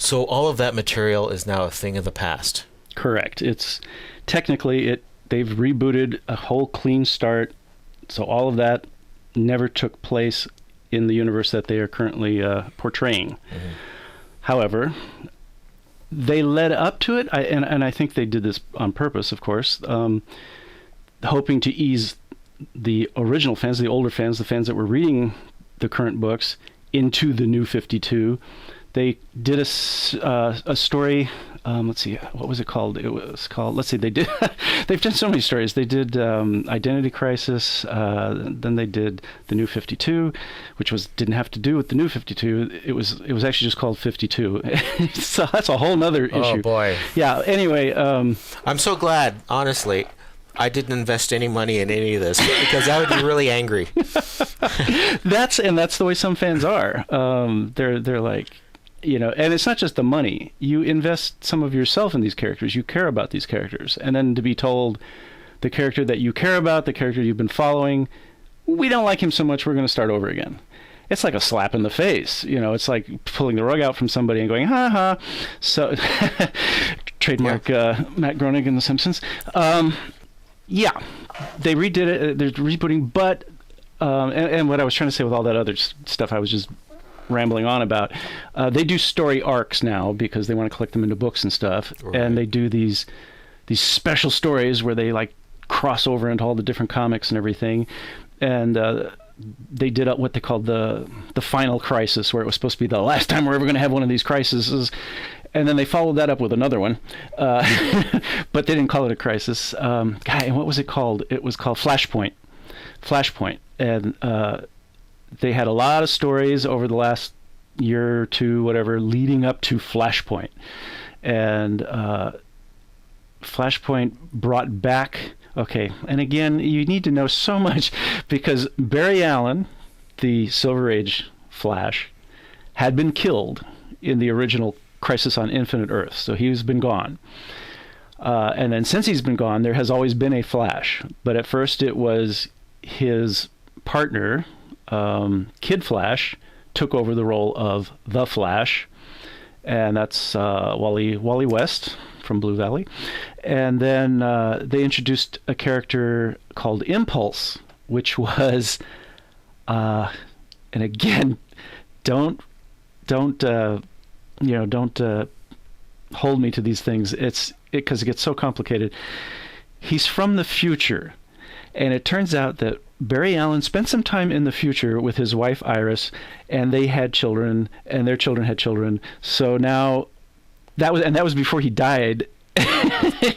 So all of that material is now a thing of the past. Correct. It's technically they've rebooted a whole clean start. So all of that never took place in the universe that they are currently portraying. Mm-hmm. However, they led up to it, and I think they did this on purpose, of course, hoping to ease the original fans, the older fans, the fans that were reading the current books, into the New 52. They did a story. Let's see, what was it called? It was called. Let's see. They've done so many stories. They did Identity Crisis. Then they did the New 52, which didn't have to do with the New 52. It was actually just called 52. So that's a whole nother issue. Oh boy. Yeah. Anyway, I'm so glad, honestly, I didn't invest any money in any of this, because I would be really angry. That's the way some fans are. They're like, and it's not just the money. You invest some of yourself in these characters. You care about these characters. And then to be told the character that you care about, the character you've been following, we don't like him so much, we're going to start over again. It's like a slap in the face. It's like pulling the rug out from somebody and going, ha ha. So, trademark Matt Groening in The Simpsons. Yeah, they redid it. They're rebooting, but, and what I was trying to say with all that other stuff I was just rambling on about, they do story arcs now because they want to collect them into books and stuff. Right. And they do these special stories where they like cross over into all the different comics and everything. And they did what they called the final crisis, where it was supposed to be the last time we're ever going to have one of these crises. And then they followed that up with another one, but they didn't call it a crisis. And what was it called? It was called Flashpoint. And they had a lot of stories over the last year or two, whatever, leading up to Flashpoint. And Flashpoint brought back, okay, and again, you need to know so much, because Barry Allen, the Silver Age Flash, had been killed in the original Crisis on Infinite Earths, so he's been gone. And then since he's been gone, there has always been a Flash. But at first it was his partner, Kid Flash, took over the role of the Flash, and that's Wally West from Blue Valley. And then they introduced a character called Impulse, which was, and again, don't hold me to these things. Because it gets so complicated. He's from the future, and it turns out that Barry Allen spent some time in the future with his wife Iris, and they had children, and their children had children. So now that was before he died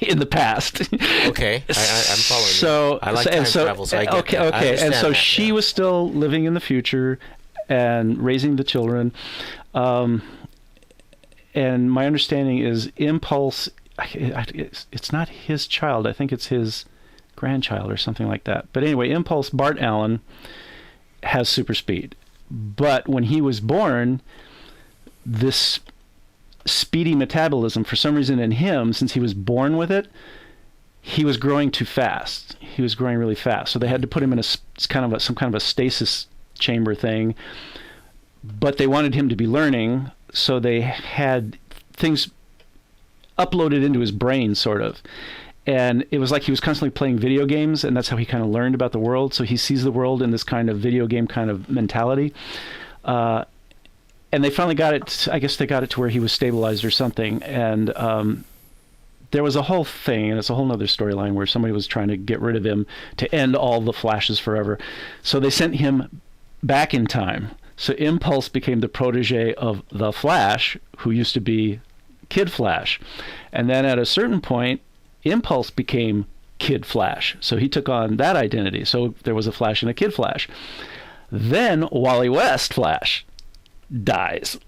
in the past. Okay, I'm following. So you. I like time travel, so I get okay, that. okay, and so that, she was still living in the future and raising the children. And my understanding is Impulse, it's not his child. I think it's his grandchild or something like that. But anyway, Impulse, Bart Allen, has super speed. But when he was born, this speedy metabolism, for some reason in him, since he was born with it, he was growing too fast. He was growing really fast. So they had to put him in some kind of a stasis chamber thing. But they wanted him to be learning, so they had things uploaded into his brain, sort of. And it was like he was constantly playing video games, and that's how he kind of learned about the world. So he sees the world in this kind of video game kind of mentality. And they finally got it, I guess they got it to where he was stabilized or something. And there was a whole thing, and it's a whole other storyline, where somebody was trying to get rid of him to end all the Flashes forever. So they sent him back in time. So Impulse became the protege of the Flash, who used to be Kid Flash. And then at a certain point, Impulse became Kid Flash. So he took on that identity. So there was a Flash and a Kid Flash. Then Wally West Flash dies.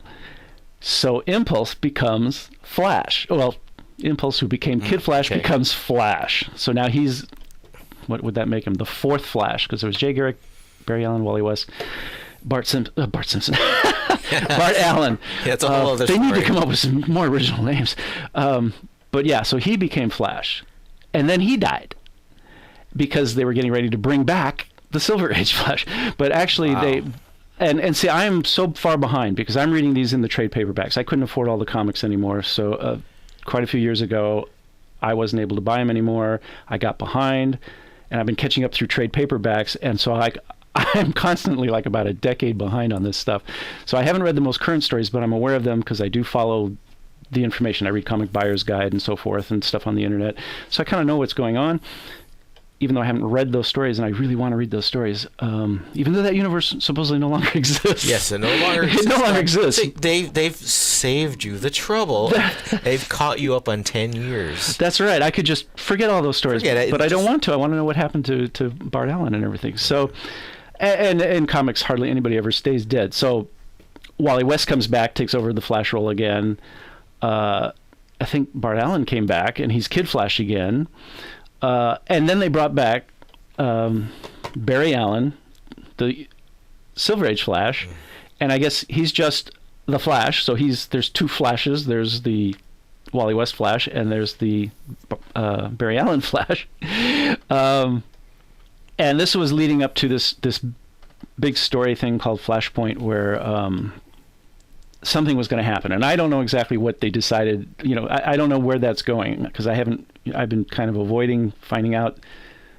So Impulse becomes Flash. Well, Impulse, who became Kid Flash, becomes Flash. So now he's, what would that make him? The fourth Flash, because there was Jay Garrick, Barry Allen, Wally West, Bart Simpson. Bart Allen. Yeah, it's a whole other story. They need to come up with some more original names. But yeah, so he became Flash. And then he died because they were getting ready to bring back the Silver Age Flash. But actually, And see, I am so far behind because I'm reading these in the trade paperbacks. I couldn't afford all the comics anymore, so quite a few years ago, I wasn't able to buy them anymore. I got behind, and I've been catching up through trade paperbacks, and so I'm constantly like about a decade behind on this stuff. So I haven't read the most current stories, but I'm aware of them because I do follow the information. I read Comic Buyer's Guide and so forth and stuff on the internet. So I kind of know what's going on, even though I haven't read those stories, and I really want to read those stories, even though that universe supposedly no longer exists. Yes, it no longer exists. It no longer exists. See, they've saved you the trouble. They've caught you up on 10 years. That's right. I could just forget all those stories, but I don't want to. I want to know what happened to Bart Allen and everything. So, and in comics, hardly anybody ever stays dead. So Wally West comes back, takes over the Flash role again. I think Bart Allen came back, and he's Kid Flash again. And then they brought back Barry Allen, the Silver Age Flash, and I guess he's just the Flash. So there's two Flashes. There's the Wally West Flash, and there's the Barry Allen Flash. And this was leading up to this big story thing called Flashpoint, where something was going to happen, and I don't know exactly what they decided. I don't know where that's going because I've been kind of avoiding finding out.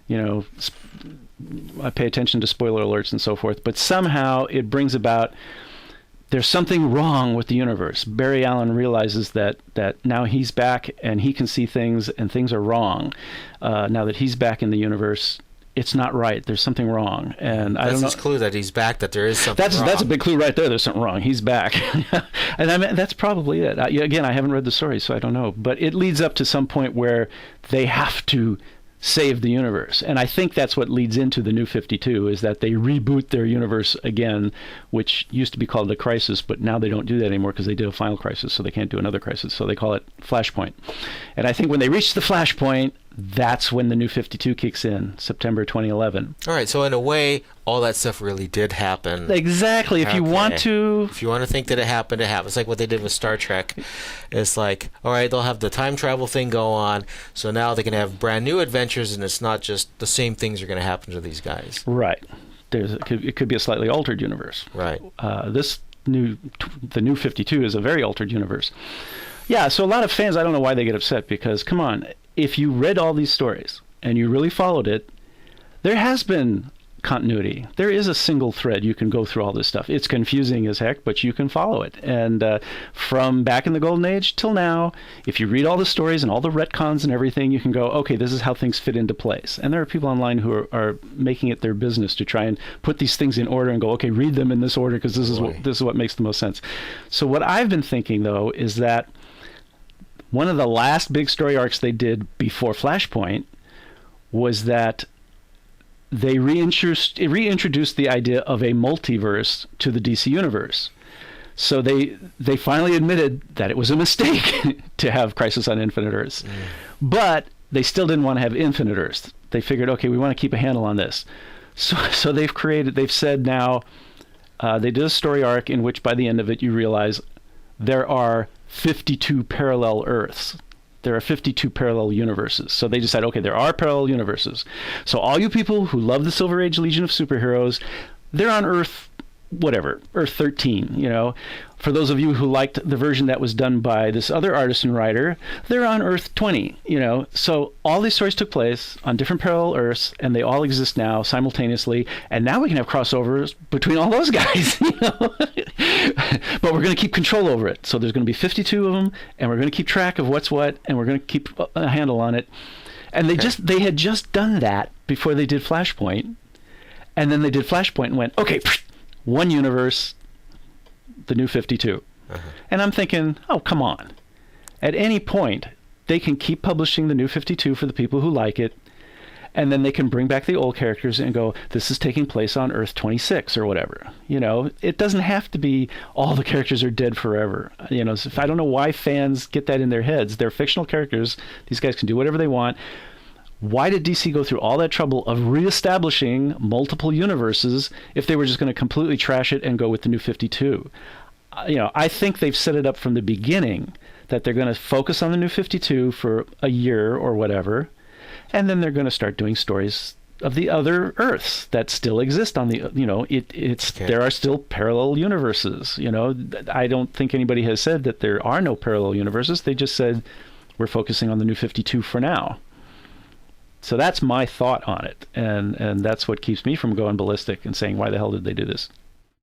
I pay attention to spoiler alerts and so forth, but somehow it brings about there's something wrong with the universe. Barry Allen realizes that now he's back and he can see things, and things are wrong. Now that he's back in the universe, it's not right. There's something wrong, and I don't know. That's his clue that he's back. That there is something wrong. That's a big clue right there. There's something wrong. He's back, and I mean that's probably it. Again, I haven't read the story, so I don't know. But it leads up to some point where they have to save the universe, and I think that's what leads into the New 52. Is that they reboot their universe again, which used to be called the Crisis, but now they don't do that anymore because they did a final Crisis, so they can't do another Crisis. So they call it Flashpoint. And I think when they reach the Flashpoint, that's when the New 52 kicks in, September 2011. All right, so in a way, all that stuff really did happen. Exactly. If you want to think that it happened, it happened. It's like what they did with Star Trek. It's like, all right, they'll have the time travel thing go on, so now they can have brand new adventures, and it's not just the same things are going to happen to these guys. Right. It could be a slightly altered universe. Right. The New 52 is a very altered universe. Yeah, so a lot of fans, I don't know why they get upset, because, come on, if you read all these stories and you really followed it, there has been continuity. There is a single thread. You can go through all this stuff. It's confusing as heck, but you can follow it. And from back in the Golden Age till now, if you read all the stories and all the retcons and everything, you can go, okay, this is how things fit into place. And there are people online who are making it their business to try and put these things in order and go, okay, read them in this order because this is what makes the most sense. So what I've been thinking, though, is that one of the last big story arcs they did before Flashpoint was that they reintroduced the idea of a multiverse to the DC universe. So they finally admitted that it was a mistake to have Crisis on Infinite Earths. But they still didn't want to have Infinite Earths. They figured, okay, we want to keep a handle on this. So they've said now, they did a story arc in which by the end of it you realize there are 52 parallel Earths. There are 52 parallel universes. So they decided, okay, there are parallel universes. So all you people who love the Silver Age Legion of Superheroes, they're on Earth, whatever, Earth 13, For those of you who liked the version that was done by this other artist and writer, they're on Earth 20, So all these stories took place on different parallel Earths, and they all exist now simultaneously. And now we can have crossovers between all those guys, But we're going to keep control over it. So there's going to be 52 of them, and we're going to keep track of what's what, and we're going to keep a handle on it. And they had just done that before they did Flashpoint. And then they did Flashpoint and went, okay, one universe, the New 52. And I'm thinking, oh, come on. At any point, they can keep publishing the New 52 for the people who like it, and then they can bring back the old characters and go, this is taking place on Earth 26 or whatever. It doesn't have to be all the characters are dead forever. So I don't know why fans get that in their heads. They're fictional characters. These guys can do whatever they want. Why did DC go through all that trouble of reestablishing multiple universes if they were just going to completely trash it and go with the New 52? I think they've set it up from the beginning that they're going to focus on the New 52 for a year or whatever, and then they're going to start doing stories of the other Earths that still exist on the, it's Okay. there are still parallel universes. I don't think anybody has said that there are no parallel universes. They just said we're focusing on the New 52 for now. So that's my thought on it, and that's what keeps me from going ballistic and saying, why the hell did they do this?